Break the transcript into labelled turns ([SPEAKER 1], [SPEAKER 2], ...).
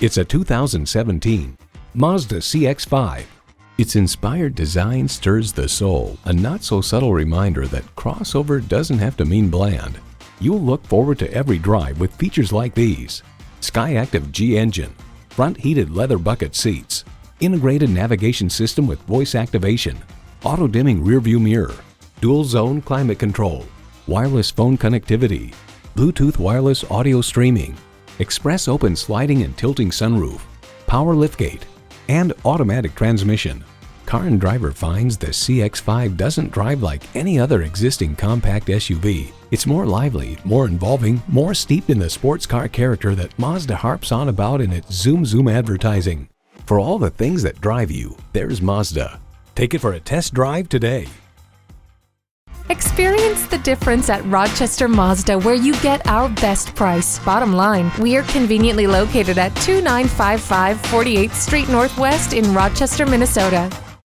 [SPEAKER 1] It's a 2017 Mazda CX-5. Its inspired design stirs the soul, a not-so-subtle reminder that crossover doesn't have to mean bland. You'll look forward to every drive with features like these: SKYACTIVA G engine, front heated leather bucket seats, integrated navigation system with voice activation, auto-dimming rearview mirror, dual-zone climate control, wireless phone connectivity, Bluetooth wireless audio streaming, express open sliding and tilting sunroof, power liftgate, and automatic transmission. Car and Driver finds the CX-5 doesn't drive like any other existing compact SUV. It's more lively, more involving, more steeped in the sports car character that Mazda harps on about in its Zoom Zoom advertising. For all the things that drive you, there's Mazda. Take it for a test drive today.
[SPEAKER 2] Experience the difference at Rochester Mazda, where you get our best price. Bottom line, we are conveniently located at 2955 48th Street Northwest in Rochester, Minnesota.